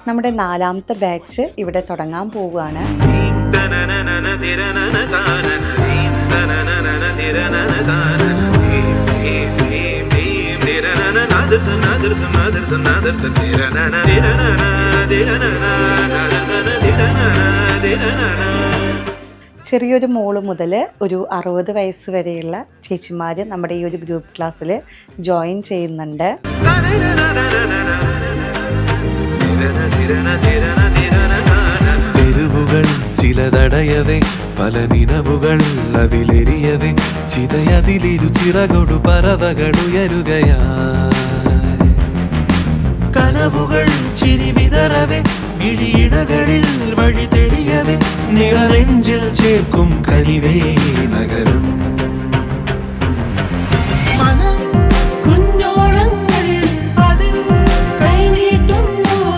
നമ്മുടെ 4ാമത്തെ ബാച്ച് ഇവിടെ തുടങ്ങാൻ പോവുകയാണ്. ചെറിയൊരു മോള് മുതൽ ഒരു 60 വയസ്സ് വരെയുള്ള ചേച്ചിമാർ നമ്മുടെ ഈ ഒരു ഗ്രൂപ്പ് ക്ലാസ്സിൽ ജോയിൻ ചെയ്യുന്നുണ്ട്. തെരുവുകൾ ചിലതടയവേ പല നിലവുകൾ അതിലെരിയവേ ചിതയതിലിരു ചിറകൊടു പറവകളുയരുകയാ കനവുകൾ ചിരി വിതറവേ മിഴിയിടകളിൽ വഴി തെളിയവേ നിറനെഞ്ചിൽ ചേർക്കും കനിവേ നഗരം